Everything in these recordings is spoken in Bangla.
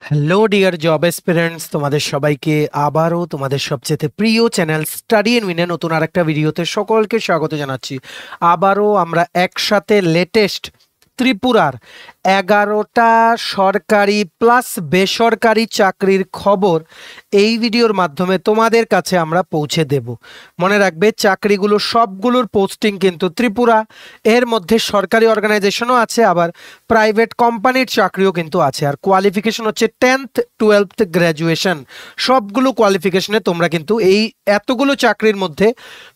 হ্যালো ডিয়ার জব এসপিরেন্টস, তোমাদের সবাইকে আবারও তোমাদের সবচেয়ে প্রিয় চ্যানেল স্টাডি এন্ড উইনে নতুন আরেকটা ভিডিওতে সকলকে স্বাগত জানাচ্ছি। আবারও আমরা একসাথে লেটেস্ট ত্রিপুরার 11টা সরকারি প্লাস বেসরকারি চাকরির খবর এই ভিডিওর মাধ্যমে তোমাদের কাছে আমরা পৌঁছে দেব। মনে রাখবে, চাকরিগুলো সবগুলোর পোস্টিং কিন্তু ত্রিপুরা, এর মধ্যে সরকারি অর্গানাইজেশনও আছে, আবার প্রাইভেট কোম্পানির চাকরিও কিন্তু আছে। আর কোয়ালিফিকেশন হচ্ছে 10th 12th গ্র্যাজুয়েশন। সবগুলো কোয়ালিফিকেশনে তোমরা কিন্তু এই এতগুলো চাকরির মধ্যে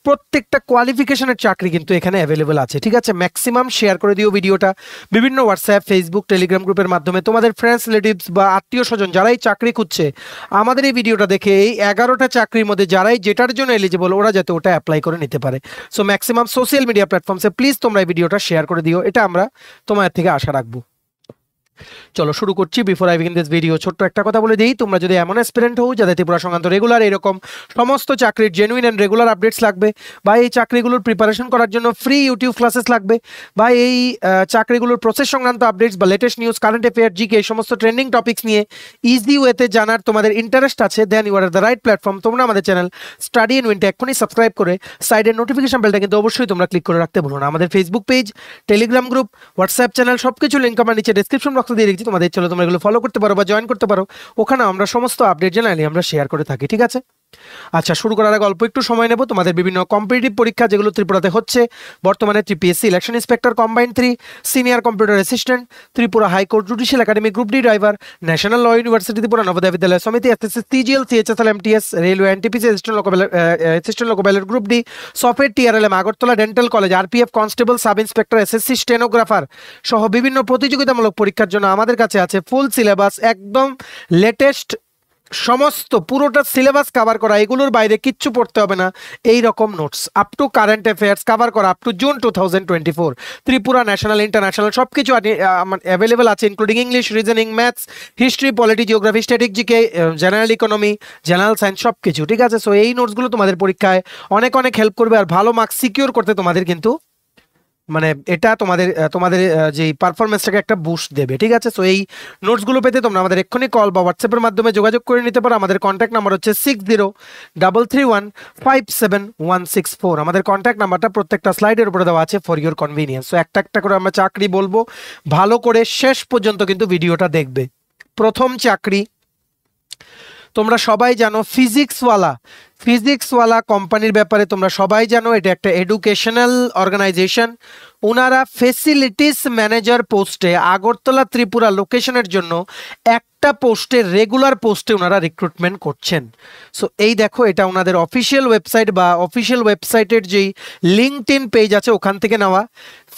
প্রত্যেকটা কোয়ালিফিকেশনের চাকরি কিন্তু এখানে অ্যাভেলেবেল আছে। ঠিক আছে, ম্যাক্সিমাম শেয়ার করে দিও ভিডিওটা বিভিন্ন হোয়াটসঅ্যাপ, ফেসবুক, টেলিগ্রাম গ্রুপের মাধ্যমে। তোমাদের ফ্রেন্ডস, রিলেটিভস বা আত্মীয় স্বজন যারাই চাকরি খুঁজছে, আমাদের এই ভিডিওটা দেখে এই 11টা চাকরির মধ্যে যারাই যেটার জন্য এলিজিবল ওরা যাতে ওটা অ্যাপ্লাই করে নিতে পারে। সো ম্যাক্সিমাম সোশ্যাল মিডিয়া প্ল্যাটফর্মসে প্লিজ তোমরা এই ভিডিওটা শেয়ার করে দিও, এটা আমরা তোমাদের থেকে আশা রাখবো। চলো শুরু করছি। Before I begin this video, ছোট্ট একটা কথা বলে দিই, তোমরা যদি এমন অ্যাসপিরেন্ট হও যাদের ত্রিপুরা সংক্রান্ত রেগুলার এরকম সমস্ত চাকরির জেনুইন অ্যান্ড রেগুলার আপডেটস লাগবে, বা এই চাকরিগুলোর প্রিপারেশন করার জন্য ফ্রি ইউটিউব ক্লাসেস লাগবে, বা এই চাকরিগুলোর প্রসেস সংক্রান্ত আপডেটস বা latest news, current affair, GK, এই সমস্ত ট্রেন্ডিং টপিক্স নিয়ে ইজি ওয়েতে জানার তোমাদের ইন্টারেস্ট আছে, then you are the right platform. তোমরা আমাদের চ্যানেল স্টাডি এন্ড উইনটা এক্ষুনি সাবস্ক্রাইব করে সাইডের নোটিফিকেশন বেলটা কিন্তু অবশ্যই তোমরা ক্লিক করে রাখতে ভুলো না। আমাদের Facebook page, Telegram group, WhatsApp channel সবকিছু লিঙ্ক আমার নিচে ডেসক্রিপশন বক্সে দিয়ে রেখেছি, তোমাদের চলো তোমরা এগুলো ফলো করতে পারো বা জয়েন করতে পারো। ওখানে আমরা সমস্ত আপডেট জেনারেলি আমরা শেয়ার করে থাকি। ঠিক আছে, আচ্ছা শুরু করার আগে অল্প একটু সময় নেব। তোমাদের বিভিন্ন কম্পিটিটিভ পরীক্ষা যেগুলো ত্রিপুরাতে হচ্ছে বর্তমানে, TPSC election inspector combined 3, senior computer assistant, Tripura high court judicial academy group D driver, national law university Tripura, Navodaya Vidyalaya Samiti, SSC, CGL, CHSL, MTS, railway, NTPC, assistant loco pilot group D, software, TRLM, Agartala dental college, RPF constable, sub inspector, SSC stenographer সহ বিভিন্ন প্রতিযোগিতামূলক পরীক্ষার জন্য আমাদের কাছে আছে ফুল সিলেবাস, একদম লেটেস্ট সমস্ত পুরোটা সিলেবাস কভার করা, এগুলোর বাইরে কিচ্ছু পড়তে হবে না, এই রকম notes up to current affairs cover করা up to June 2024। Tripura national, international সবকিছু অ্যাভেলেবেল আছে, including English, reasoning, maths, history, polity, geography, static, GK, general economy, general science সবকিছু। ঠিক আছে, সো এই নোটসগুলো তোমাদের পরীক্ষায় অনেক অনেক হেল্প করবে, আর ভালো মার্কস সিকিউর করতে তোমাদের কিন্তু মানে এটা তোমাদের তোমাদের যে পারফরমেন্সটাকে একটা বুস্ট দেবে। ঠিক আছে, সো এই নোটসগুলো পেতে তোমরা আমাদের এক্ষুনি কল বা হোয়াটসঅ্যাপের মাধ্যমে যোগাযোগ করে নিতে পারো। আমাদের কন্ট্যাক্ট নাম্বার হচ্ছে 6033157164। আমাদের কন্ট্যাক্ট নাম্বারটা প্রত্যেকটা স্লাইডের উপরে দেওয়া আছে ফর ইউর কনভিনিয়েন্স। সো একটা একটা করে আমরা চাকরি বলবো, ভালো করে শেষ পর্যন্ত কিন্তু ভিডিওটা দেখবে। প্রথম চাকরি তোমরা সবাই জানো, ফিজিক্সওয়ালা কোম্পানির ব্যাপারে তোমরা সবাই জানো, এটা একটা এডুকেশনাল অর্গানাইজেশন। ওনারা ফেসিলিটিস ম্যানেজার পোস্টে আগরতলা ত্রিপুরা লোকেশনের জন্য একটা পোস্টে, রেগুলার পোস্টে ওনারা রিক্রুটমেন্ট করছেন। সো এই দেখো, এটা ওনাদের অফিসিয়াল ওয়েবসাইট বা অফিসিয়াল ওয়েবসাইটের যেই লিঙ্কডইন পেজ আছে ওখান থেকে নেওয়া।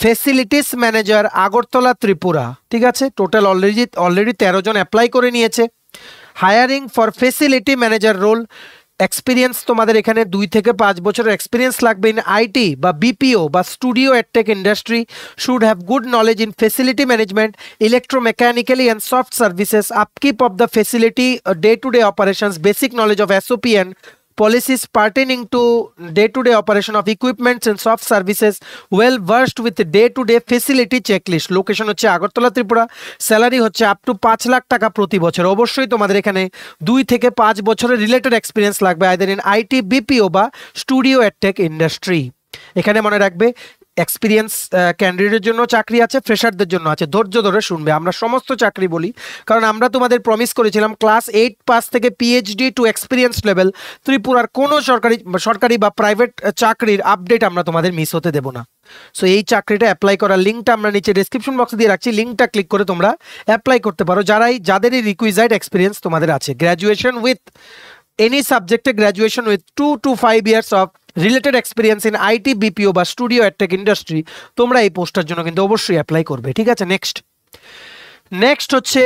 Facilities manager Agartala Tripura. ঠিক আছে, টোটাল অলরেডি 13 জন অ্যাপ্লাই করে নিয়েছে। Hiring for facility manager role. Experience তোমাদের এখানে 2 থেকে 5 বছরের এক্সপিরিয়েন্স লাগবে ইন আইটি বা বিপিও বা studio edtech industry, should have good knowledge in facility management, electromechanically and soft services, upkeep of the facility, day to day operations, basic knowledge of SOP and policies pertaining to day-to-day operation of equipments and soft services, well versed with day-to-day facility checklist। Location হচ্ছে আগরতলা ত্রিপুরা। স্যালারি হচ্ছে আপ টু 5 লাখ টাকা প্রতি বছর। অবশ্যই তোমাদের এখানে 2 থেকে 5 বছরের রিলেটেড এক্সপিরিয়েন্স লাগবে, আইদার ইন আইটি, বিপিও বা স্টুডিও এডটেক ইন্ডাস্ট্রি। এখানে মনে রাখবে, এক্সপিরিয়েন্স ক্যান্ডিডেটের জন্য চাকরি আছে, ফ্রেশারদের জন্য আছে। ধৈর্য ধরে শুনবে, আমরা সমস্ত চাকরি বলি কারণ আমরা তোমাদের প্রমিস করেছিলাম ক্লাস 8 পাস থেকে পিএইচডি টু এক্সপিরিয়েন্স লেভেল ত্রিপুরার কোনো সরকারি বা প্রাইভেট চাকরির আপডেট আমরা তোমাদের মিস হতে দেব না। সো এই চাকরিটা অ্যাপ্লাই করার লিঙ্কটা আমরা নিচে ডেসক্রিপশন বক্সে দিয়ে রাখছি, লিঙ্কটা ক্লিক করে তোমরা অ্যাপ্লাই করতে পারো যাদের এই রিকুইজাইড এক্সপিরিয়েন্স তোমাদের আছে। Graduation with any subject graduation with 2 to 5 years of related experience in IT, BPO বা স্টুডিও এডটেক ইন্ডাস্ট্রি, তোমরা এই পোস্টার জন্য কিন্তু অবশ্যই অ্যাপ্লাই করবে। ঠিক আছে, নেক্সট হচ্ছে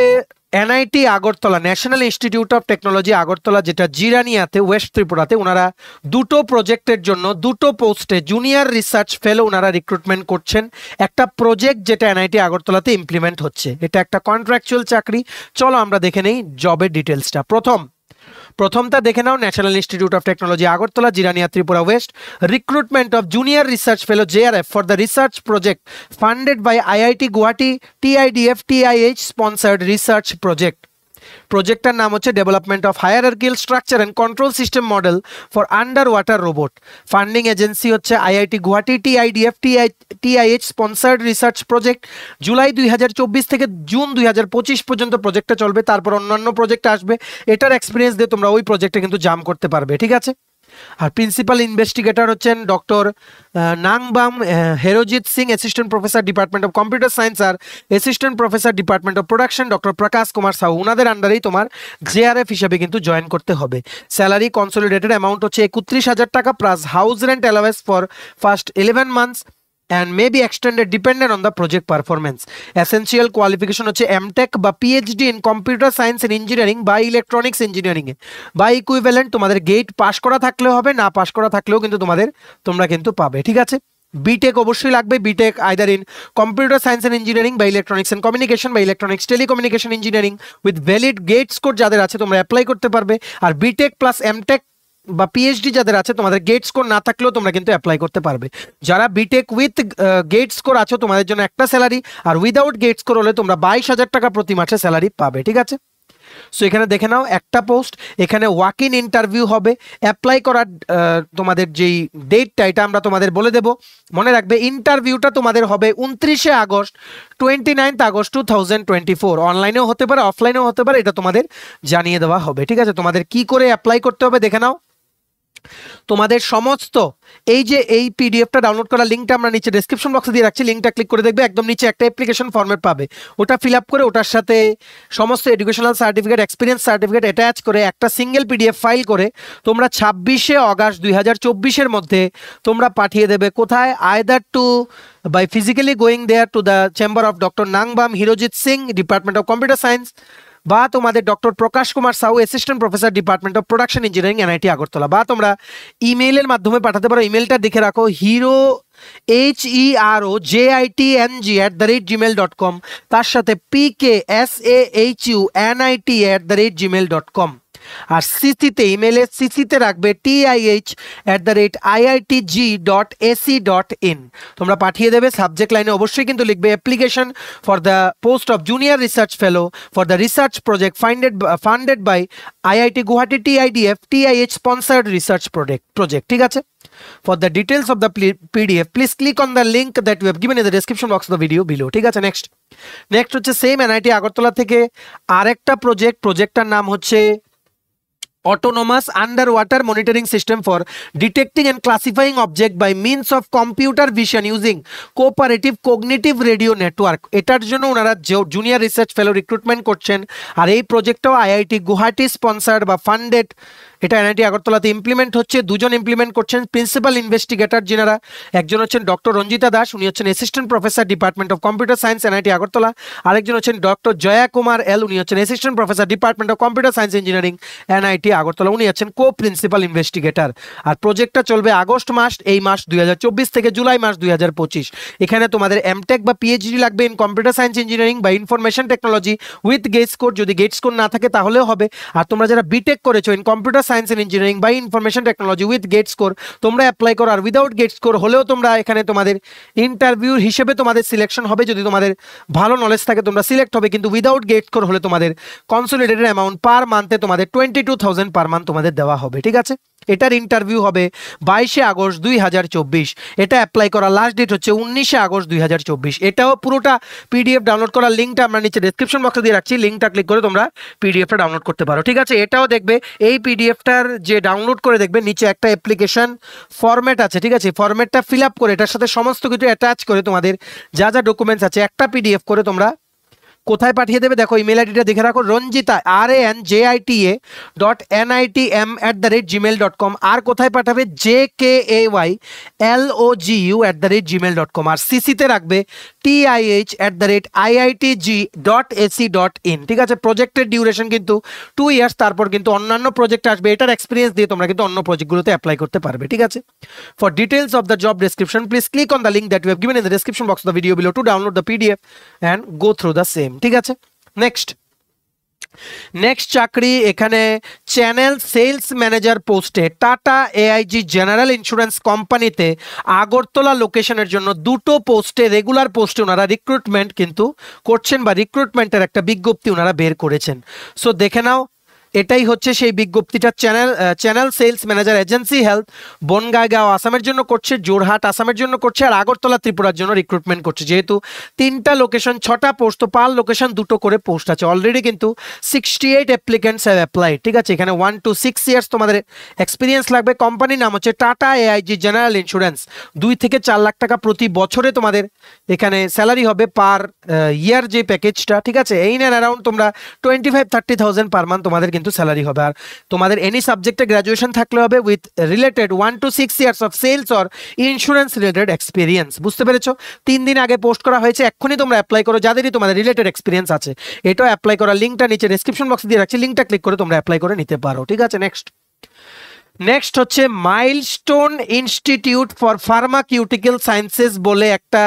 NIT Agartala, national institute of technology Agartala, যেটা জিরানিয়াতে ওয়েস্ট ত্রিপুরাতে। ওনারা দুটো প্রজেক্টের জন্য দুটো পোস্টে জুনিয়র রিসার্চ ফেলো ওনারা রিক্রুটমেন্ট করছেন। একটা প্রজেক্ট যেটা এনআইটি আগরতলাতে ইমপ্লিমেন্ট হচ্ছে, এটা একটা কন্ট্রাকচুয়াল চাকরি। চলো আমরা দেখে নেই জবের ডিটেলসটা। প্রথমটা দেখে নাও, national institute of technology Agartala, Jirania, Tripura west. Recruitment of junior research fellow JRF for the research project funded by IIT Guwahati, TIDF, TIH sponsored research project. প্রজেক্টটার নাম হচ্ছে development of hierarchical structure and control system model for under water robot. Funding agency হচ্ছে IIT Guwahati, TIDF, TIH sponsored research project. July 2024 থেকে জুন 2025 পর্যন্ত প্রজেক্টটা চলবে, তারপর অন্যান্য প্রজেক্ট আসবে। এটার এক্সপিরিয়েন্স দিয়ে তোমরা ওই প্রজেক্টে কিন্তু জাম করতে পারবে, ঠিক আছে। আর প্রিন্সিপাল ইনভেস্টিগেটর হচ্ছেন doctor Nongbam Herojit Singh, assistant professor department of computer science, আর assistant professor department of production doctor Prakash Kumar Sahu. ওনাদের আন্ডারেই তোমার জেআরএফ হিসেবে কিন্তু জয়েন করতে হবে। স্যালারি কনসলিডেটেড অ্যামাউন্ট হচ্ছে 31,000 টাকা plus house rent allowance for first 11 months and may be extended dependent on the project performance. Essential qualification হচ্ছে এমটেক বা PhD in computer science and engineering বা ইলেকট্রনিক্স ইঞ্জিনিয়ারিং এ বা ইকুইভ্যালেন্ট। তোমাদের গেট পাস করা থাকলেও হবে, না পাস করা থাকলেও কিন্তু তোমরা কিন্তু পাবে, ঠিক আছে। বিটেক অবশ্যই লাগবে, BTech either in computer science and engineering বা ইলেকট্রনিক্স এন্ড কমিউনিকেশন বা electronics telecommunication engineering with valid GATE score যাদের আছে তোমরা অ্যাপ্লাই করতে পারবে। আর বিটেক প্লাস এমটেক বা পিএইচডি যাদের আছে তোমাদের গেট স্কোর না থাকলেও তোমরা কিন্তু অ্যাপ্লাই করতে পারবে। যারা বিটেক উইথ গেট স্কোর আছো তোমাদের জন্য একটা স্যালারি, আর উইদাউট গেট স্কোর হলে তোমরা 22,000 টাকা প্রতি মাসে স্যালারি পাবে, ঠিক আছে। সো এখানে দেখে নাও একটা পোস্ট, এখানে ওয়াক ইন ইন্টারভিউ হবে। অ্যাপ্লাই করার তোমাদের যেই ডেটটা এটা আমরা তোমাদের বলে দেব, মনে রাখবে। ইন্টারভিউটা তোমাদের হবে 29 আগস্ট, 29 আগস্ট 2024। অনলাইনেও হতে পারে, অফলাইনেও হতে পারে, এটা তোমাদের জানিয়ে দেওয়া হবে, ঠিক আছে। তোমাদের কি করে অ্যাপ্লাই করতে হবে দেখে নাও। তোমাদের সমস্ত এই পিডিএফটা ডাউনলোড করার লিঙ্কটা আমরা নিচে ডেসক্রিপশন বক্সে দিয়ে রাখছি, লিঙ্কটা ক্লিক করে দেখবে একদম নিচে একটা অ্যাপ্লিকেশন ফরম্যাট পাবে, ওটা ফিল আপ করে ওটার সাথে সমস্ত educational certificate, experience certificate attach করে একটা সিঙ্গেল পিডিএফ ফাইল করে তোমরা 26 আগস্ট 2024 মধ্যে তোমরা পাঠিয়ে দেবে কোথায়, either to by physically going there to the chamber of doctor Nongbam Herojit Singh, department of computer science, বা তোমাদের doctor Prakash Kumar Sahu, assistant professor department of production engineering, NIT Agartala. বা তোমরা ইমেইলের মাধ্যমে পাঠাতে পারো, ইমেলটা দেখে রাখো, HEROJITNG@gmail.com, তার সাথে PKSAHUNIT@gmail.com। আর সিসিতে, ইমেলে সিসিতে রাখবে TIH@IITG.AC.in। তোমরা পাঠিয়ে দেবে, সাবজেক্ট লাইনে অবশ্যই কিন্তু লিখবে application for the post of junior research fellow for the research project funded by IIT Guwahati, TIDF, TIH sponsored research project, ঠিক আছে। For the details of the PDF, please click on the link that we have given in the description box of the video below, ঠিক আছে। নেক্সট হচ্ছে সেম এনআইটি আগরতলা থেকে আরেকটা প্রজেক্টটার নাম হচ্ছে autonomous underwater monitoring system for detecting and classifying object by means of computer vision using cooperative cognitive radio network। এটার জন্য ওনারা জুনিয়র রিসার্চ ফেলো রিক্রুটমেন্ট করছেন। আর এই প্রজেক্টটাও আইআইটি গুয়াহাটি স্পন্সার্ড বা ফান্ডেড। এটা এনআইটি আগরতলাতে ইমপ্লিমেন্ট হচ্ছে, দুজন ইমপ্লিমেন্ট করছেন প্রিন্সিপাল ইনভেস্টিগেটর যিনারা, একজন হচ্ছেন ডক্টর রঞ্জিতা দাস, উনি হচ্ছেন assistant professor department of computer science NIT Agartala. আরেকজন হচ্ছেন ডক্টর জয়া কুমার এল, উনি হচ্ছেন assistant professor department of computer science engineering NIT Agartala, উনি হচ্ছেন কো প্রিন্সিপাল ইনভেস্টিগেটর। আর প্রজেক্টটা চলবে আগস্ট মাস, এই মাস 2024 থেকে জুলাই মাস 2025। এখানে তোমাদের এমটেক বা পিএইচডি লাগবে ইন কম্পিউটার সায়েন্স ইঞ্জিনিয়ারিং বা information technology with GATE score, যদি গেট স্কোর না থাকে তাহলেও হবে। আর তোমরা যারা বিটেক করেছো in computer science and engineering বা information technology with GATE score, তোমরা অ্যাপ্লাই করো। আর উইদাউট গেট স্কোর হলেও তোমরা এখানে তোমাদের ইন্টারভিউ হিসেবে তোমাদের সিলেকশন হবে, যদি তোমাদের ভালো নলেজ থাকে তোমরা সিলেক্ট হবে। কিন্তু উইদাউট গেট স্কোর হলে তোমাদের কনসোলিডেটেড অ্যামাউন্ট পার মান্থে তোমাদের 22,000 পার মান্থ তোমাদের দেওয়া হবে, ঠিক আছে। এটার ইন্টারভিউ হবে 22 আগস্ট 2024। এটা অ্যাপ্লাই করার লাস্ট ডেট হচ্ছে 19 আগস্ট 2024। এটাও পুরোটা পিডিএফ ডাউনলোড করার লিঙ্কটা আমরা নিচে ডেসক্রিপশন বক্সে দিয়ে রাখছি, লিঙ্কটা ক্লিক করে তোমরা পিডিএফটা ডাউনলোড করতে পারো, ঠিক আছে। এটাও দেখবে, এই পিডিএফটার যে ডাউনলোড করে দেখবে নিচে একটা অ্যাপ্লিকেশন ফরম্যাট আছে, ঠিক আছে। ফরম্যাটটা ফিল আপ করে এটার সাথে সমস্ত কিছু অ্যাটাচ করে তোমাদের যা যা ডকুমেন্টস আছে একটা পিডিএফ করে তোমরা কোথায় পাঠিয়ে দেবে দেখো, ইমেল আইডিটা দেখে রাখো, রঞ্জিতা RANJITA.NITM@gmail.com। আর কোথায় পাঠাবে, JKAYLOGU@gmail.com। আর সিসিতে রাখবে TIH@IITG.AC.in, ঠিক আছে। প্রজেক্টের ডিউরেশন কিন্তু 2 ইয়ার্স, তারপর কিন্তু অন্যান্য প্রজেক্ট আসবে। এটার এক্সপিরিয়েন্স দিয়ে তোমরা কিন্তু অন্য প্রজেক্টগুলোতে অ্যাপ্লাই করতে পারবে, ঠিক আছে। For details of the job description please click on the link that we have given in the description box of the video below to download the PDF and go through the same, ঠিক আছে। নেক্সট নেক্সট চাকরি এখানে চ্যানেল সেলস ম্যানেজার পোস্টে টাটা এআইজি জেনারেল ইন্স্যুরেন্স কোম্পানিতে আগরতলা লোকেশনের জন্য দুটো পোস্টে রেগুলার পোস্টে ওনারা রিক্রুটমেন্ট কিন্তু করছেন বা রিক্রুটমেন্টের একটা বিজ্ঞপ্তি ওনারা বের করেছেন। সো দেখে নাও, এটাই হচ্ছে সেই বিজ্ঞপ্তিটা। Channel sales manager agency health Bongaon আসামের জন্য করছে, জোরহাট আসামের জন্য করছে, আর আগরতলা ত্রিপুরার জন্য রিক্রুটমেন্ট করছে। যেহেতু 3টা লোকেশন 6টা পোস্ট, তো পার লোকেশন 2টো করে পোস্ট আছে। অলরেডি কিন্তু 68 অ্যাপ্লিকেন্টস হ্যাভ অ্যাপ্লাইড। ঠিক আছে, এখানে 1 to 6 ইয়ার্স তোমাদের এক্সপিরিয়েন্স লাগবে। কোম্পানির নাম হচ্ছে টাটা এআইজি জেনারেল ইন্স্যুরেন্স। 2 থেকে 4 লাখ টাকা প্রতি বছরে তোমাদের এখানে স্যালারি হবে পার ইয়ার যে প্যাকেজটা। ঠিক আছে, এই অ্যান্ড অ্যারাউন্ড তোমরা 25-30,000 পার মান্থ তোমাদের কিন্তু স্যালারি হবে। আর তোমাদের এনি সাবজেক্টে গ্র্যাজুয়েশন থাকলে হবে with related 1 to 6 years of sales or insurance related experience. বুঝতে পেরেছো? 3 দিন আগে পোস্ট করা হয়েছে, এক্ষুনি তোমরা অ্যাপ্লাই করো যাদেরই তোমাদের রিলেটেড এক্সপিরিয়েন্স আছে। এটাও অ্যাপ্লাই করার লিঙ্কটা নিচে ডেসক্রিপশন বক্সে দিয়ে রাখছি, লিঙ্কটা ক্লিক করে তোমরা অ্যাপ্লাই করে নিতে পারো। ঠিক আছে, নেক্সট হচ্ছে milestone institute for pharmaceutical sciences বলে একটা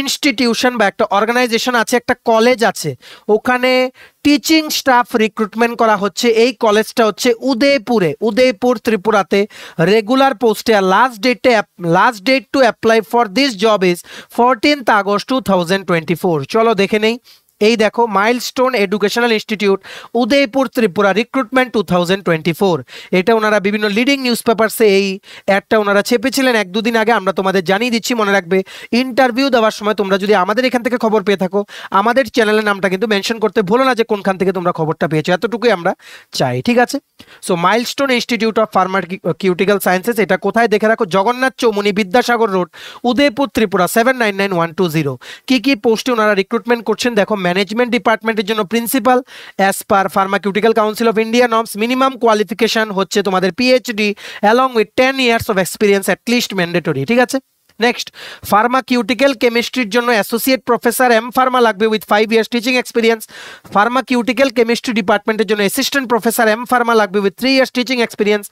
ইনস্টিটিউশন বা একটা অর্গানাইজেশন আছে, একটা কলেজ আছে। ওখানে টিচিং স্টাফ রিক্রুটমেন্ট করা হচ্ছে। এই কলেজটা হচ্ছে উদয়পুর ত্রিপুরাতে রেগুলার পোস্টে। আর last date to apply for this job is 14th August 2024। চলো দেখে নেই। এই দেখো, milestone educational institute Udaipur Tripura recruitment 2024। এটা ওনারা বিভিন্ন লিডিং নিউজ পেপারসে এই অ্যাডটা ওনারা ছেপেছিলেন 1-2 দিন আগে। আমরা তোমাদের জানিয়ে দিচ্ছি, মনে রাখবে ইন্টারভিউ দেওয়ার সময় তোমরা যদি আমাদের এখান থেকে খবর পেয়ে থাকো, আমাদের চ্যানেলের নামটা কিন্তু মেনশন করতে ভুলো না যে কোনখান থেকে তোমরা খবরটা পেয়েছো, এতটুকুই আমরা চাই। ঠিক আছে, so milestone institute of pharmaceutical sciences, এটা কোথায় দেখে রাখো? জগন্নাথ চৌমুনি, বিদ্যাসাগর রোড, উদয়পুর ত্রিপুরা 799120। কি পোস্টে ওনারা রিক্রুটমেন্ট করছেন দেখো। ম্যানেজমেন্ট ডিপার্টমেন্টের জন্য principal, as per pharmaceutical council of India norms minimum qualification হচ্ছে তোমাদের PhD along with 10 years of experience at least mandatory. ঠিক আছে, নেক্সট ফার্মাকিউটিক্যাল কেমিস্ট্রির জন্য অ্যাসোসিয়েট প্রফেসর এম ফার্মা লাগবে with 5 years teaching experience. Pharmaceutical chemistry ডিপার্টমেন্টের জন্য অ্যাসিস্ট্যান্ট প্রফেসর এম ফার্মা লাগবে with 3 years teaching experience.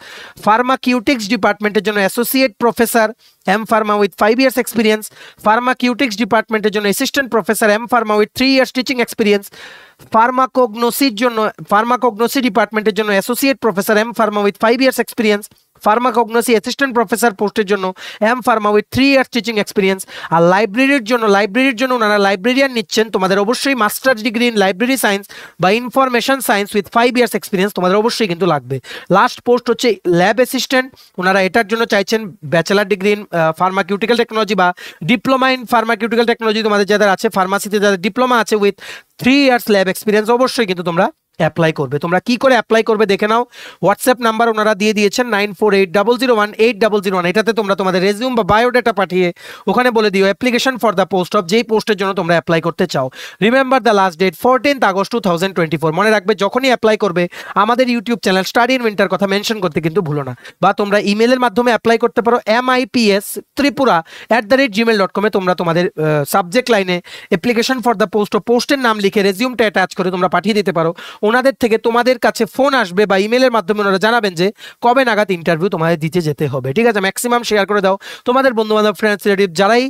Pharmaceutics ডিপার্টমেন্টের জন্য associate professor M pharma with 5 years experience. Pharmaceutics ডিপার্টমেন্টের জন্য assistant professor M pharma with 3 years teaching experience. Pharmacognosy ডিপার্টমেন্টের জন্য associate professor M pharma with 5 years experience. Pharmacognosy assistant professor পোস্টের জন্য M pharma with 3 years teaching experience. আর লাইব্রেরির জন্য ওনারা লাইব্রেরিয়ান নিচ্ছেন। তোমাদের অবশ্যই masters degree in library science বা information science with 5 years experience তোমাদের অবশ্যই কিন্তু লাগবে। লাস্ট পোস্ট হচ্ছে ল্যাব অ্যাসিস্ট্যান্ট। ওনারা এটার জন্য চাইছেন bachelor degree in pharmaceutical technology বা ডিপ্লোমা ইন ফার্মাকিউটিক্যাল টেকনোলজি তোমাদের যাদের আছে, ফার্মাসিতে যাদের ডিপ্লোমা আছে উইথ 3 ইয়ার্স ল্যাব এক্সপিরিয়েন্স, অবশ্যই কিন্তু তোমরা অ্যাপ্লাই করবে। তোমরা কি করে অ্যাপ্লাই করবে দেখে নাও। হোয়াটসঅ্যাপ নাম্বার ওনারা দিয়ে দিয়েছেন 9480018001। এটাতে তোমরা তোমাদের রেজিউম বা বায়োডাটা পাঠিয়ে ওখানে বলে দিও application for the post of যেই পোস্টের জন্য তোমরা অ্যাপ্লাই করতে চাও। Remember the last date 14th August 2024। মনে রাখবে যখনই অ্যাপ্লাই করবে আমাদের YouTube channel study in winter কথা মেনশন করতে কিন্তু ভুলো না। বা তোমরা ইমেলের মাধ্যমে অ্যাপ্লাই করতে পারো mips.tripura@gmail.com। তোমরা তোমাদের সাবজেক্ট লাইনে অ্যাপ্লিকেশন ফর দ্য পোস্ট ও পোস্টের নাম লিখে রেজিউমটা অ্যাটাচ করে তোমরা পাঠিয়ে দিতে পারো। ওনাদের থেকে তোমাদের কাছে ফোন আসবে বা ইমেলের মাধ্যমে ওনারা জানাবেন যে কবে নাগাদ ইন্টারভিউ তোমাদের দিতে যেতে হবে। ঠিক আছে, ম্যাক্সিমাম শেয়ার করে দাও তোমাদের বন্ধু বান্ধব, ফ্রেন্ডস, রিলেটিভ যারাই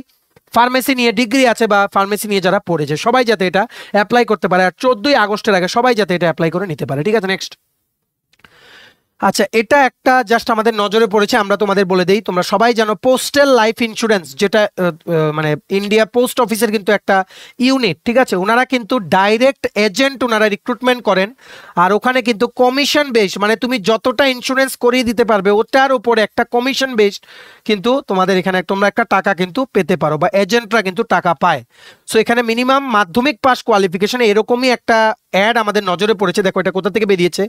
ফার্মেসি নিয়ে ডিগ্রি আছে বা ফার্মেসি নিয়ে যারা পড়েছে সবাই যাতে এটা অ্যাপ্লাই করতে পারে। আর 14ই আগস্টের আগে সবাই যাতে এটা অ্যাপ্লাই করে নিতে পারে। ঠিক আছে, নেক্সট। আচ্ছা, এটা একটা জাস্ট আমাদের নজরে পড়েছে, আমরা তোমাদের বলে দেই। তোমরা সবাই জানো পোস্টাল লাইফ ইন্স্যুরেন্স, যেটা মানে ইন্ডিয়া পোস্ট অফিসের কিন্তু একটা ইউনিট। ঠিক আছে, ওনারা কিন্তু ডাইরেক্ট এজেন্ট ওনারা রিক্রুটমেন্ট করেন। আর ওখানে কিন্তু কমিশন বেস, মানে তুমি যতটা ইন্স্যুরেন্স করিয়ে দিতে পারবে ওটার উপরে একটা কমিশন বেসড কিন্তু তোমাদের এখানে তোমরা একটা টাকা কিন্তু পেতে পারো বা এজেন্টরা কিন্তু টাকা পায়। সো এখানে মিনিমাম মাধ্যমিক পাস কোয়ালিফিকেশন এরকমই একটা অ্যাড আমাদের নজরে পড়েছে। দেখো এটা কোথা থেকে বেরিয়েছে,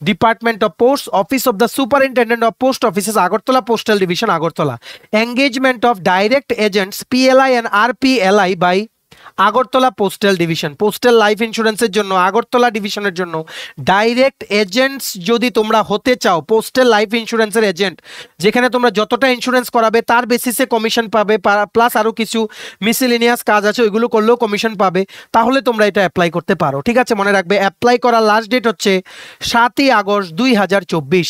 department of post, office of the superintendent of post offices, Agartala postal division, Agartala. Engagement of direct agents PLI and RPLI by Agartala postal division. Postal life ইন্স্যুরেন্সের জন্য আগরতলা ডিভিশনের জন্য ডাইরেক্ট এজেন্টস যদি তোমরা হতে চাও, পোস্টাল লাইফ ইন্স্যুরেন্সের এজেন্ট, যেখানে তোমরা যতটা ইন্স্যুরেন্স করাবে তার বেসিসে কমিশন পাবে, প্লাস আরও কিছু মিসেলেনিয়াস কাজ আছে ওইগুলো করলেও কমিশন পাবে, তাহলে তোমরা এটা অ্যাপ্লাই করতে পারো। ঠিক আছে, মনে রাখবে অ্যাপ্লাই করার লাস্ট ডেট হচ্ছে 7ই August 2024।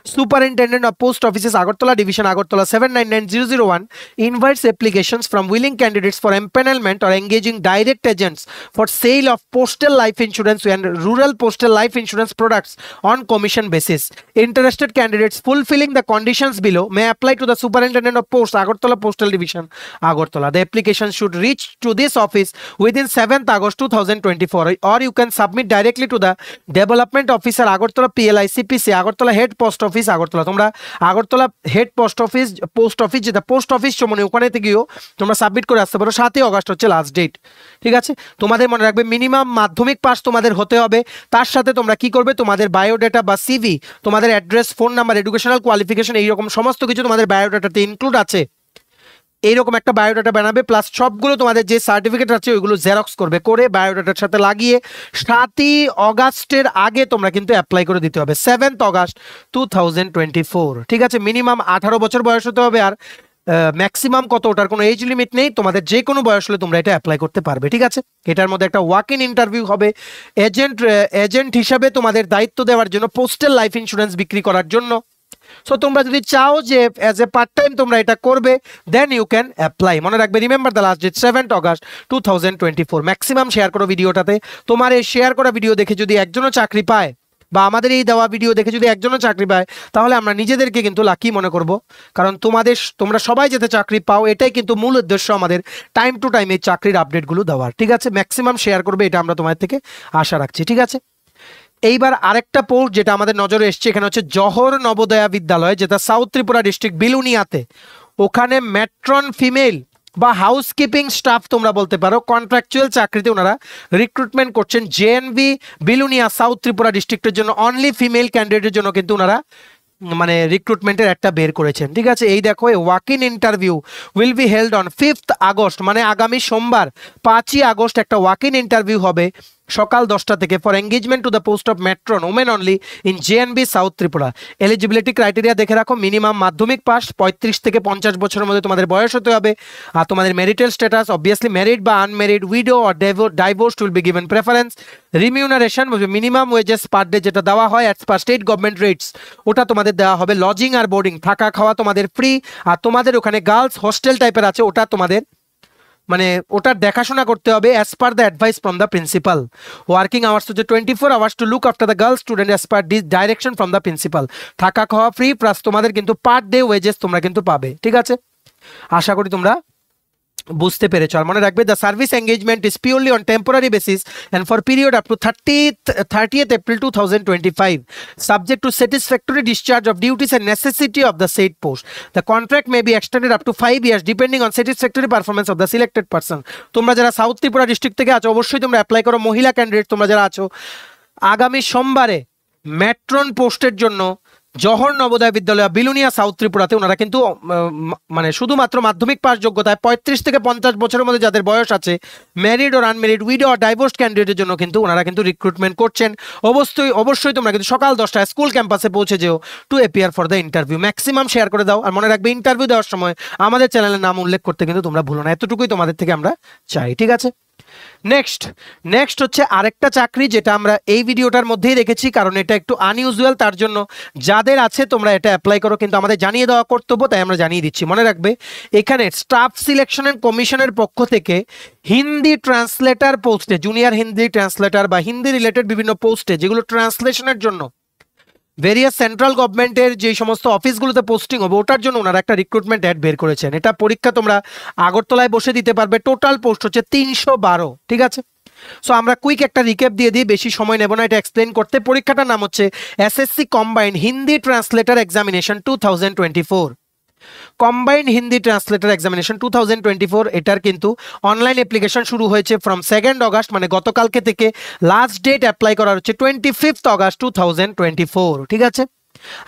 Superintendent of Post Offices Agartala Division Agartala 799001 invites applications from willing candidates for empanelment or engaging direct agents for sale of postal life insurance and rural postal life insurance products on commission basis. Interested candidates fulfilling the conditions below may apply to the Superintendent of Post Agartala Postal Division Agartala. The application should reach to this office within 7th August 2024, or you can submit directly to the Development Officer Agartala PLICPC Agartala Head Post Office Agartala. তোমরা আগরতলা হেড পোস্ট অফিস যেটা পোস্ট অফিস মানে ওখানে গিয়েও তোমরা সাবমিট করে আসতে পারো। 7ই অগস্ট হচ্ছে লাস্ট ডেট, ঠিক আছে। তোমাদের মনে রাখবে মিনিমাম মাধ্যমিক পাস তোমাদের হতে হবে। তার সাথে তোমরা কি করবে, তোমাদের বায়োডাটা বা সিভি, তোমাদের address, phone number, educational qualification, এইরকম সমস্ত কিছু তোমাদের বায়োডাটাতে ইনক্লুড আছে। এইরকম একটা বায়োডাটা বানাবে, প্লাস সবগুলো তোমাদের যে সার্টিফিকেট আছে ওইগুলো জেরক্স করবে, করে বায়োডাটার সাথে লাগিয়ে 7ই অগাস্টের আগে তোমরা কিন্তু অ্যাপ্লাই করে দিতে হবে, 7th অগাস্ট 2024, ঠিক আছে। মিনিমাম 18 বছর বয়স হতে হবে, আর ম্যাক্সিমাম কত ওটার কোনো এজ লিমিট নেই, তোমাদের যে কোনো বয়স হলে তোমরা এটা অ্যাপ্লাই করতে পারবে, ঠিক আছে। এটার মধ্যে একটা ওয়াক ইন ইন্টারভিউ হবে। এজেন্ট হিসাবে তোমাদের দায়িত্ব দেওয়ার জন্য, পোস্টাল লাইফ ইন্স্যুরেন্স বিক্রি করার জন্য। সো তোমরা যদি চাও যে অ্যাজ এ পার্ট টাইম তোমরা এটা করবে, দেন ইউ ক্যান অ্যাপ্লাই। মনে রাখবে, remember the last date 7th August 2024। Maximum share করো ভিডিওটাতে। তোমার এই শেয়ার করা ভিডিও দেখে যদি একজনও চাকরি পায়, বা আমাদের এই দেওয়া ভিডিও দেখে যদি একজনও চাকরি পায়, তাহলে আমরা নিজেদেরকে কিন্তু লাকি মনে করব, কারণ তোমরা সবাই যাতে চাকরি পাও, এটাই কিন্তু মূল উদ্দেশ্য আমাদের টাইম টু টাইম এই চাকরির আপডেটগুলো দেওয়ার, ঠিক আছে। ম্যাক্সিমাম শেয়ার করবে, এটা আমরা তোমাদের থেকে আশা রাখছি, ঠিক আছে। এইবার আরেকটা পোস্ট যেটা আমাদের নজরে এসছে, এখানে হচ্ছে জহর নবোদয়া বিদ্যালয়, যেটা সাউথ ত্রিপুরা ডিস্ট্রিক্ট বিলুনিয়াতে। ওখানে ম্যাট্রন ফিমেল বা হাউসকিপিং স্টাফ তোমরা বলতে পারো, কন্ট্রাকচুয়াল চাকরিতে ওনারা রিক্রুটমেন্ট করছেন। জেএনভি বিলুনিয়া সাউথ ত্রিপুরা ডিস্ট্রিক্টের জন্য অনলি ফিমেল ক্যান্ডিডেটের জন্য কিন্তু ওনারা মানে রিক্রুটমেন্টের একটা বের করেছেন, ঠিক আছে। এই দেখো, walk in interview will be held on 5th August, মানে আগামী সোমবার 5ই আগস্ট একটা ওয়াক ইন ইন্টারভিউ হবে সকাল 10টা থেকে, for engagement to the post of matron women only in JNB south Tripura. Eligibility criteria দেখে রাখো, মিনিমাম মাধ্যমিক পাস, 35 থেকে 50 বছরের মধ্যে তোমাদের বয়স হতে হবে, আর তোমাদের ম্যারিটাল স্ট্যাটাস অবভিয়াসলি ম্যারিড বা unmarried, widow or divorced will be given preference. Remuneration minimum wages per day যেটা দেওয়া হয় as per state government rates, ওটা তোমাদের দেওয়া হবে। লজিং আর বোর্ডিং, থাকা খাওয়া তোমাদের ফ্রি, আর তোমাদের ওখানে গার্লস হোস্টেল টাইপের আছে, ওটা তোমাদের মানে ওটার দেখাশোনা করতে হবে as per the advice from the principal. Working hours হচ্ছে 24 hours to look after the girls student as per direction from the principal. থাকা খাওয়া ফ্রি, প্লাস তোমাদের কিন্তু পার ডে ওয়েজেস তোমরা কিন্তু পাবে, ঠিক আছে। আশা করি তোমরা বুঝতে পেরেছো। আর মনে রাখবে, the service engagement is purely on temporary basis and for period up to 30th April 2025, subject to satisfactory discharge of duties and necessity of the shed post. The contract may be extended up to 5 years depending on satisfactory performance of the selected person. তোমরা যারা সাউথ ত্রিপুরা ডিস্ট্রিক্ট থেকে আছো, অবশ্যই তোমরা অ্যাপ্লাই করো। মহিলা ক্যান্ডিডেট তোমরা যারা আছো, আগামী সোমবারে ম্যাট্রন পোস্টের জন্য জহর নবোদয় বিদ্যালয় বিলুনিয়া সাউথ ত্রিপুরাতে ওনারা কিন্তু মানে শুধুমাত্র মাধ্যমিক পাস যোগ্যতায় 35 থেকে 50 বছরের মধ্যে যাদের বয়স আছে, ম্যারিড ওর আনম্যারিড, উইডো আর ডাইভোর্সড ক্যান্ডিডেটের জন্য কিন্তু ওনারা কিন্তু রিক্রুটমেন্ট করছেন। অবশ্যই তোমরা কিন্তু সকাল 10টায় স্কুল ক্যাম্পাসে পৌঁছে যেও to appear for the interview. Maximum share করে দাও, আর মনে রাখবে ইন্টারভিউ দেওয়ার সময় আমাদের চ্যানেলের নাম উল্লেখ করতে কিন্তু তোমরা ভুলো না, এতটুকুই তোমাদের থেকে আমরা চাই, ঠিক আছে। নেক্সট হচ্ছে আরেকটা চাকরি, যেটা আমরা এই ভিডিওটার মধ্যেই রেখেছি, কারণ এটা একটু আনইউজুয়াল, তার জন্য যাদের আছে তোমরা এটা অ্যাপ্লাই করো, কিন্তু আমাদের জানিয়ে দেওয়া কর্তব্য, তাই আমরা জানিয়ে দিচ্ছি। মনে রাখবে, এখানে স্টাফ সিলেকশন কমিশনের পক্ষ থেকে হিন্দি ট্রান্সলেটার পোস্টে, জুনিয়র হিন্দি ট্রান্সলেটার বা হিন্দি রিলেটেড বিভিন্ন পোস্টে, যেগুলো ট্রান্সলেশনের জন্য ভেরিয়াস সেন্ট্রাল গভর্নমেন্টের যে সমস্ত অফিসগুলোতে পোস্টিং হবে, ওটার জন্য ওনারা একটা রিক্রুটমেন্ট অ্যাড বের করেছেন। এটা পরীক্ষা তোমরা আগরতলায় বসে দিতে পারবে। টোটাল পোস্ট হচ্ছে 312, ঠিক আছে। সো আমরা কুইক একটা রিক্যাপ দিয়ে দিই, বেশি সময় নেব না এটা এক্সপ্লেন করতে। পরীক্ষাটার নাম হচ্ছে SSC combined Hindi translator examination 2024। Combined Hindi translator examination 2024, এটার কিন্তু অনলাইন অ্যাপ্লিকেশন শুরু হয়েছে ফ্রম 2nd অগাস্ট, মানে গতকালকে থেকে। লাস্ট ডেট অ্যাপ্লাই করার হচ্ছে 25th অগাস্ট 2024, ঠিক আছে।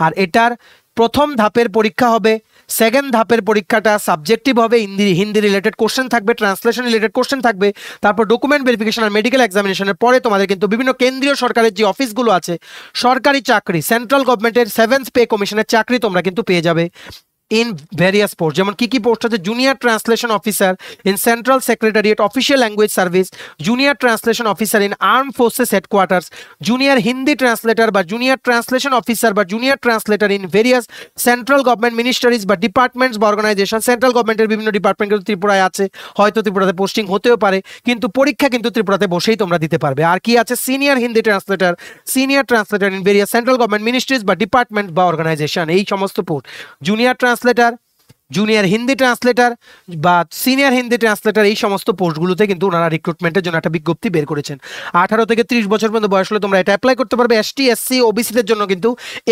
আর এটার প্রথম ধাপের পরীক্ষা হবে, সেকেন্ড ধাপের পরীক্ষাটা সাবজেক্টিভ হবে, হিন্দি রিলেটেড কোশ্চেন থাকবে, ট্রান্সলেশন রিলেটেড কোশ্চেন থাকবে, তারপর ডকুমেন্ট ভেরিফিকেশন আর মেডিকেল এক্সামিনেশনের পরে তোমাদের কিন্তু বিভিন্ন কেন্দ্রীয় সরকারের যে অফিসগুলো আছে, সরকারি চাকরি, সেন্ট্রাল গভর্নমেন্টের 7th পে কমিশনের চাকরি তোমরা কিন্তু পেয়ে যাবে। ইন ভেরিয়াস পোস্ট, যেমন কি কি পোস্ট আছে, junior translation officer in central secretariat official language service, junior translation officer in arm forces headquarters, junior Hindi translator বা জুনিয়র ট্রান্সলেশন অফিসার বা junior translator in various central government ministries বা ডিপার্টমেন্টস বা অর্গানাইজেশন। সেন্ট্রাল গভর্নমেন্টের বিভিন্ন ডিপার্টমেন্ট কিন্তু ত্রিপুরায় আছে, হয়তো ত্রিপুরাতে পোস্টিং হতেও পারে, কিন্তু পরীক্ষা কিন্তু ত্রিপুরাতে বসেই তোমরা দিতে পারবে। আর কি আছে, senior Hindi translator, senior translator in various central government ministries বা ডিপার্টমেন্ট বা অর্গানাইজেশন, এই সমস্ত post. Junior translator, junior Hindi translator বা সিনিয়র হিন্দি ট্রান্সলেটর, এই সমস্ত পোস্টগুলোতে কিন্তু ওনারা রিক্রুটমেন্টের জন্য একটা বিজ্ঞপ্তি বের করেছেন। 18 থেকে 30 বছর পর্যন্ত বয়স হলে তোমরা এটা অ্যাপ্লাই করতে পারবে। এসটি, এসসি, ওবিসিদের জন্য কিন্তু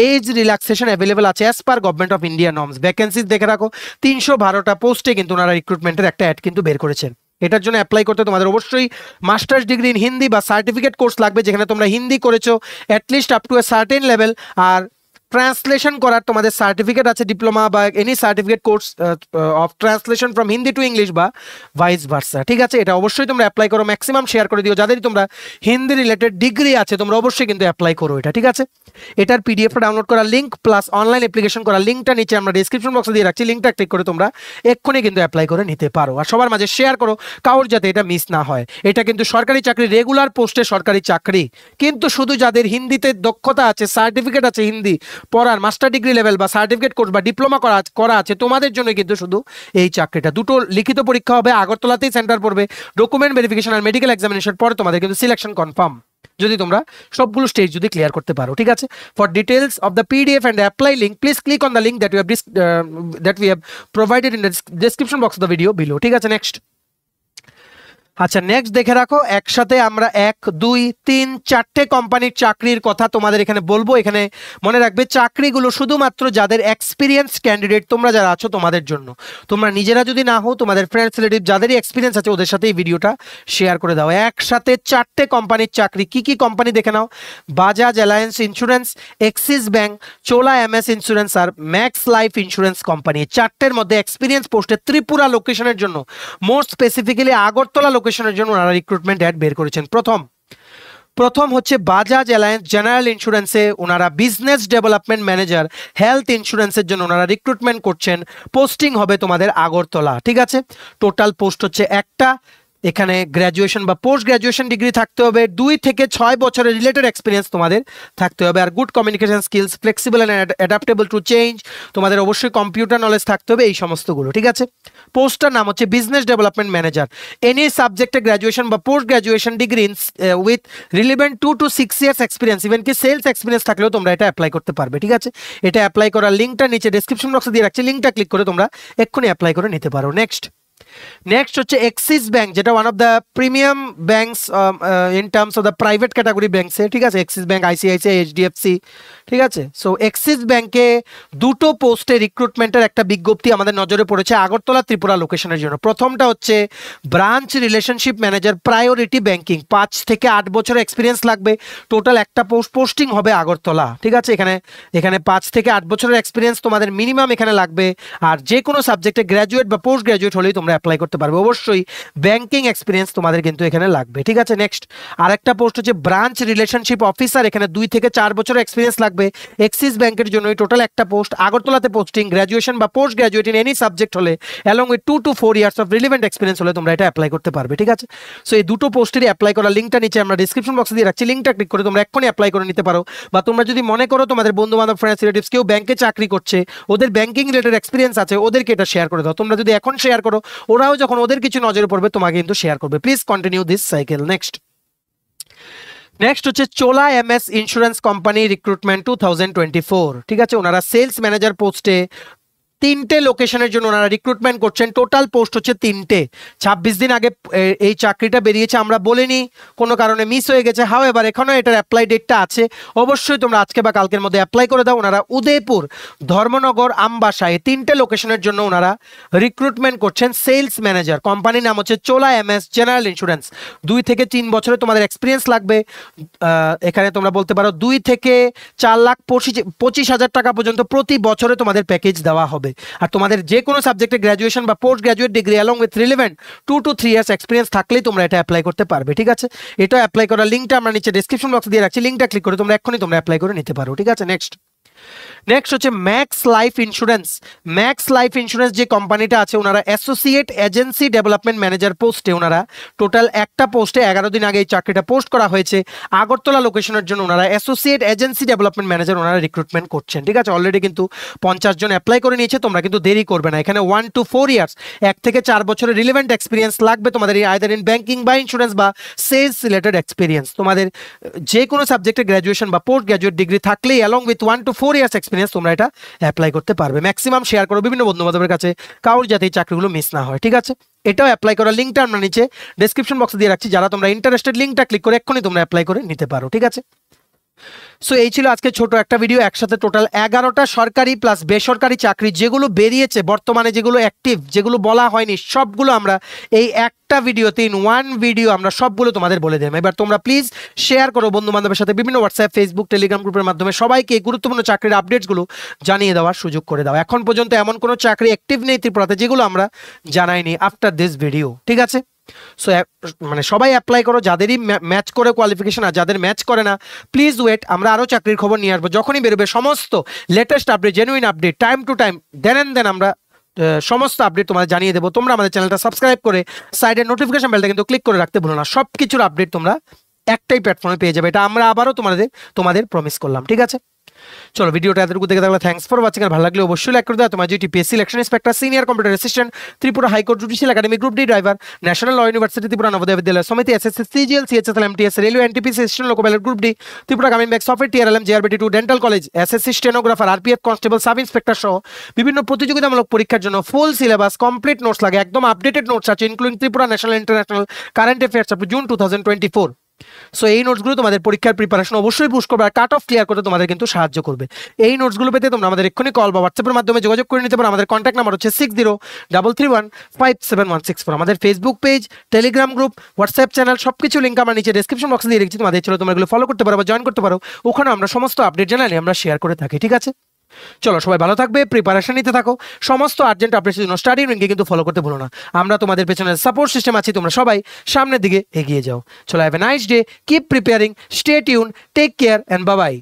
এজ রিল্যাক্সেশন অ্যাভেলেবল আছে as per government of India norms. Vacancies দেখে রাখো, 312টা পোস্টে কিন্তু ওনারা রিক্রুটমেন্টের একটা অ্যাড কিন্তু বের করেছেন। এটার জন্য অ্যাপ্লাই করতে তোমাদের অবশ্যই মাস্টার্স ডিগ্রি ইন হিন্দি বা সার্টিফিকেট কোর্স লাগবে, যেখানে তোমরা হিন্দি করেছো at least up to a certain level, আর ট্রান্সলেশন করার তোমাদের সার্টিফিকেট আছে, ডিপ্লোমা বা any certificate course of translation from Hindi to English বা ভাইস ভার্সা। ঠিক আছে, এটা অবশ্যই তোমরা অ্যাপ্লাই করো, ম্যাক্সিমাম শেয়ার করে দিও। যাদেরই তোমরা হিন্দি রিলেটেড ডিগ্রি আছে তোমরা অবশ্যই কিন্তু অ্যাপ্লাই করো এটা। ঠিক আছে, এটার পিডিএফটা ডাউনলোড করার লিঙ্ক প্লাস অনলাইন অ্যাপ্লিকেশন করার লিঙ্কটা নিচে আমরা ডিসক্রিপশন বক্সে দিয়ে রাখছি, লিঙ্কটা ক্লিক করে তোমরা এক্ষুনি কিন্তু অ্যাপ্লাই করে নিতে পারো। আর সবার মাঝে শেয়ার করো, কারোর যাতে এটা মিস না হয়। এটা কিন্তু সরকারি চাকরি, রেগুলার পোস্টে সরকারি চাকরি, কিন্তু শুধু যাদের হিন্দিতে দক্ষতা আছে, সার্টিফিকেট আছে হিন্দি পড়ার, মাস্টার ডিগ্রি লেভেল বা সার্টিফিকেট কোর্স বা ডিপ্লোমা করা আছে, তোমাদের জন্য কিন্তু শুধু এই চাকরিটা। দুটো লিখিত পরীক্ষা হবে, আগরতলাতেই সেন্টার পড়বে, ডকুমেন্ট ভেরিফিকেশন আর মেডিকেল এক্সামিনেশন পরে তোমাদের কিন্তু সিলেকশন কনফার্ম, যদি তোমরা সবগুলো স্টেজ যদি ক্লিয়ার করতে পারো। ঠিক আছে, for details of the PDF and apply link please click on the link that we have provided in the description box of the video below. ঠিক আছে, নেক্সট। আচ্ছা, নেক্সট দেখে রাখো, একসাথে আমরা 1, 2, 3, 4টে কোম্পানির চাকরির কথা তোমাদের এখানে বলবো। এখানে মনে রাখবে চাকরিগুলো শুধুমাত্র যাদের এক্সপিরিয়েন্স ক্যান্ডিডেট তোমরা যারা আছো তোমাদের জন্য। তোমরা নিজেরা যদি না হও, তোমাদের ফ্রেন্ডস রিলেটিভ যাদেরই এক্সপিরিয়েন্স আছে ওদের সাথে এই ভিডিওটা শেয়ার করে দাও। একসাথে 4টে কোম্পানির চাকরি। কি কি কোম্পানি দেখে নাও, Bajaj Allianz insurance, Axis bank, Chola MS insurance আর ম্যাক্স লাইফ ইন্স্যুরেন্স কোম্পানি। 4টের মধ্যে এক্সপিরিয়েন্স পোস্টে ত্রিপুরা লোকেশনের জন্য, মোর স্পেসিফিক্যালি আগরতলা লোকেশনের জন্য ওনারা রিক্রুটমেন্ট অ্যাড বের করেছেন। প্রথম হচ্ছে বাজাজ অ্যালায়েন্স জেনারেল ইন্স্যুরেন্সে ওনারা বিজনেস ডেভেলপমেন্ট ম্যানেজার হেলথ ইন্স্যুরেন্সের জন্য ওনারা রিক্রুটমেন্ট করছেন। পোস্টিং হবে তোমাদের আগরতলা। ঠিক আছে, টোটাল পোস্ট হচ্ছে একটা। এখানে গ্র্যাজুয়েশন বা পোস্ট গ্র্যাজুয়েশন ডিগ্রি থাকতে হবে, 2 থেকে 6 বছরের রিলেটেড এক্সপিরিয়েন্স তোমাদের থাকতে হবে, আর good communication skills, flexible and adaptable to change, তোমাদের অবশ্যই কম্পিউটার নলেজ থাকতে হবে, এই সমস্তগুলো। ঠিক আছে, পোস্টটার নাম হচ্ছে বিজনেস ডেভেলপমেন্ট ম্যানেজার। এনি সাবজেক্টে গ্র্যাজুয়েশন বা post graduation degree with relevant 2 to 6 years experience, even কি সেলস এক্সপিরিয়েন্স থাকলেও তোমরা এটা অ্যাপ্লাই করতে পারবে। ঠিক আছে, এটা অ্যাপ্লাই করার লিঙ্কটা নিচে ডেসক্রিপশন বক্সে দিয়ে রাখছি, লিঙ্কটা ক্লিক করে তোমরা এক্ষুনি অ্যাপ্লাই করে নিতে পারো। নেক্সট হচ্ছে এক্সিস ব্যাংক, যেটা one of the premium banks in terms of the private category ব্যাংকসে। ঠিক আছে, এক্সিস ব্যাংক, আইসিআইসিআই, এইচডিএফসি। ঠিক আছে, সো এক্সিস ব্যাংকে 2টো পোস্টে রিক্রুটমেন্টের একটা বিজ্ঞপ্তি আমাদের নজরে পড়েছে আগরতলা ত্রিপুরা লোকেশনের জন্য। প্রথমটা হচ্ছে branch relationship manager priority banking, 5 থেকে 8 বছরের এক্সপিরিয়েন্স লাগবে। টোটাল একটা পোস্টিং হবে আগরতলা। ঠিক আছে, এখানে 5 থেকে 8 বছরের এক্সপিরিয়েন্স তোমাদের মিনিমাম এখানে লাগবে, আর যে কোনো সাবজেক্টে গ্র্যাজুয়েট বা পোস্ট গ্র্যাজুয়েট হলেই তোমরা অ্যাপ্লাই করতে পারবে। অবশ্যই ব্যাংকিং এক্সপিরিয়েন্স তোমাদের কিন্তু এখানে লাগবে। ঠিক আছে, নেক্সট আরেকটা পোস্ট হচ্ছে ব্রাঞ্চ রিলেশনশিপ অফিসার, এখানে 2 থেকে 4 বছরের এক্সপিরিয়েন্স লাগবে এক্সিস ব্যাংকের জন্য। টোটাল একটা পোস্ট, আগরতলাতে পোস্টিং, গ্র্যাজুয়েশন বা post graduate in any subject হলে along with 2 to 4 years of relevant experience হলে তোমরা এটা অ্যাপ্লাই করতে পারবে। ঠিক আছে, সো এই দুটো পোস্টেরই অ্যাপ্লাই করার লিঙ্কটা নিচে আমরা ডিসক্রিপশন বক্সে দিয়ে রাখছি, লিঙ্কটা ক্লিক করে তোমরা এক্ষুনি অ্যাপ্লাই করে নিতে পারো। বা তোমরা যদি মনে করো তোমাদের বন্ধু বান্ধব, ফ্রেন্ডস, রিলেটিভস কেউ ব্যাংকে চাকরি করছে, ওদের ব্যাংকিং রিলেটেড এক্সপিরিয়েন্স আছে, ওদেরকে এটা শেয়ার করে দাও। তোমরা যদি এখন শেয়ার করো, ওরাও যখন ওদের কিছু নজরে পড়বে তোমাকে কিন্তু শেয়ার করবে। Please continue this cycle. Next হচ্ছে চোলা এমএস ইন্স্যুরেন্স কোম্পানি রিক্রুটমেন্ট 2024। ঠিক আছে, ওনারা সেলস ম্যানেজার পোস্টে 3টে লোকেশনের জন্য ওনারা রিক্রুটমেন্ট করছেন। টোটাল পোস্ট হচ্ছে 3টে। 26 দিন আগে এই চাকরিটা বেরিয়েছে, আমরা বলিনি, কোনো কারণে মিস হয়ে গেছে। হাও এবার এখনও এটার অ্যাপ্লাই ডেটটা আছে, অবশ্যই তোমরা আজকে বা কালকের মধ্যে অ্যাপ্লাই করে দাও। ওনারা উদয়পুর, ধর্মনগর, আমবাসায় 3টে লোকেশনের জন্য ওনারা রিক্রুটমেন্ট করছেন সেলস ম্যানেজার। কোম্পানির নাম হচ্ছে চোলা এমএস জেনারেল ইন্স্যুরেন্স। 2 থেকে 3 বছরে তোমাদের এক্সপিরিয়েন্স লাগবে। এখানে তোমরা বলতে পারো 2 থেকে 4,25,000 টাকা পর্যন্ত প্রতি বছরে তোমাদের প্যাকেজ দেওয়া হবে। আর তোমাদের যে কোনো সাবজেক্টে গ্র্যাজুয়েশন বা post graduate degree along with relevant 2 to 3 years experience থাকলেই তোমরা এটা অ্যাপ্লাই করতে পারবে। ঠিক আছে, এটা অ্যাপ্লাই করার লিঙ্কটা আমরা নিচে ডেসক্রিপশন বক্সে দিয়ে রাখছি, লিঙ্কটা ক্লিক করে তোমরা এক্ষুনি অ্যাপ্লাই করে নিতে পারো। ঠিক আছে, নেক্সট হচ্ছে max Life insurance. Max Life insurance যে কোম্পানিটা আছে, ওনারা অ্যাসোসিয়েট এজেন্সি ডেভেলপমেন্ট ম্যানেজার পোস্টে, ওনারা টোটাল একটা পোস্টে 11 দিন আগে এই চাকরিটা পোস্ট করা হয়েছে। আগরতলা লোকেশনের জন্য ওনারা অ্যাসোসিয়েট এজেন্সি ডেভেলপমেন্ট ম্যানেজার ওনারা রিক্রুটমেন্ট করছেন। ঠিক আছে, অলরেডি কিন্তু 50 জন অ্যাপ্লাই করে নিয়েছে। তোমরা কিন্তু দেরি করবে না, এখানে 1 to 4 ইয়ার্স, 1 থেকে 4 বছরের রিলেভেন্ট এক্সপিরিয়েন্স লাগবে তোমাদের, আইদার ইন ব্যাংকিং বা ইন্স্যুরেন্স বা সেলস রিলেটেড এক্সপিরিয়েন্স। তোমাদের যে কোনো সাবজেক্টে গ্র্যাজুয়েশন বা পোস্ট গ্র্যাজুয়েট ডিগ্রি থাকলেই along with 1 to 4 years experience তোমরা এটা অ্যাপ্লাই করতে পারবে। ম্যাক্সিমাম শেয়ার করো বিভিন্ন বন্ধু বান্ধবের কাছে, কারোর যাতে এই চাকরিগুলো মিস না হয়। ঠিক আছে, এটাও অ্যাপ্লাই করার লিঙ্কটা আমরা নিচে ডেসক্রিপশন বক্সে দিয়ে রাখছি, যারা তোমরা ইন্টারেস্টেড লিঙ্কটা ক্লিক করে এক্ষুনি তোমরা অ্যাপ্লাই করে নিতে পারো। ঠিক আছে, সো এই ছিল আজকে ছোট একটা ভিডিও। একসাথে টোটাল 11টা সরকারি প্লাস বেসরকারি চাকরি যেগুলো বেরিয়েছে বর্তমানে, যেগুলো অ্যাক্টিভ, যেগুলো বলা হয়নি, সবগুলো আমরা এই একটা ভিডিওতে, ইন ওয়ান ভিডিও আমরা সবগুলো তোমাদের বলে দিলাম। এবার তোমরা প্লিজ শেয়ার করো বন্ধু বান্ধবের সাথে, বিভিন্ন হোয়াটসঅ্যাপ, ফেসবুক, টেলিগ্রাম গ্রুপের মাধ্যমে সবাইকে এই গুরুত্বপূর্ণ চাকরির আপডেটসগুলো জানিয়ে দেওয়ার সুযোগ করে দাও। এখন পর্যন্ত এমন কোনো চাকরি অ্যাক্টিভ নেই ত্রিপুরাতে যেগুলো আমরা জানাইনি আফটার দিস ভিডিও। ঠিক আছে, সো মানে সবাই অ্যাপ্লাই করো, যাদেরই ম্যাচ করে কোয়ালিফিকেশন, আর যাদের ম্যাচ করে না প্লিজ ওয়েট, আমরা আরও চাকরির খবর নিয়ে আসবো। যখনই বেরোবে সমস্ত latest update, genuine update, time to time, then আমরা সমস্ত আপডেট তোমাদের জানিয়ে দেবো। তোমরা আমাদের চ্যানেলটা সাবস্ক্রাইব করে সাইডের নোটিফিকেশন বেলটা কিন্তু ক্লিক করে রাখতে ভুলো না। সব কিছুর আপডেট তোমরা একটাই প্ল্যাটফর্মে পেয়ে যাবে, এটা আমরা আবারও তোমাদের প্রমিস করলাম। ঠিক আছে, চলো ভিডিওটা এতটুকু দেখে থাকলে থ্যাঙ্কস ফর ওয়াচিং। আর ভালো লাগলে অবশ্যই লাইক করে দাও। তোমার GTPSC selection inspector, senior computer assistant, Tripura high court judicial academy, group D driver, national law university Tripura, Navodaya Vidyalaya Samiti, SSC, CGL, CHSL, MTS, railway, NTPC, assistant loco pilot, group D, Tripura Gramin bank, software, TRLM, JRBT two, dental college, SSC stenographer, RPF constable, sub inspector সহ বিভিন্ন প্রতিযোগিতামূলক পরীক্ষার জন্য ফুল সিলেবাস, কমপ্লিট নোটস লাগে, একদম আপডেটেড নোটস আছে, including Tripura national international current affairs up to June 2024। So এই নোটসগুলো তোমাদের পরীক্ষার প্রিপারেশন অবশ্যই পুশ করবে, আর কাট অফ ক্লিয়ার করতে তোমাদের কিন্তু সাহায্য করবে। এই নোটসগুলো পেতে তোমরা আমাদের এক্ষুনি কল বা হোয়াটসঅ্যাপের মাধ্যমে যোগাযোগ করে নিতে পারো। আমাদের কন্ট্যাক্ট নাম্বার হচ্ছে 6033157164। আমাদের Facebook page, Telegram group, WhatsApp channel, সবকিছু লিঙ্ক আমরা নিচে ডেসক্রিপশন বক্সে দিয়ে রেখেছি, তোমাদের চলো তোমরা এগুলো ফলো করতে পারো বা জয়েন করতে পারো। ওখানে আমরা সমস্ত আপডেট জানালে আমরা শেয়ার করে থাকি। ঠিক আছে, চলো সবাই ভালো থাকবে, প্রিপারেশন নিতে থাকো, সমস্ত আর্জেন্ট আপডেটের জন্য স্টাডি উইনকে কিন্তু ফলো করতে ভুলো না। আমরা তোমাদের পেছনে সাপোর্ট সিস্টেম আছি, তোমরা সবাই সামনের দিকে এগিয়ে যাও। চলো have a nice day, keep preparing, stay tune, take care and bye by.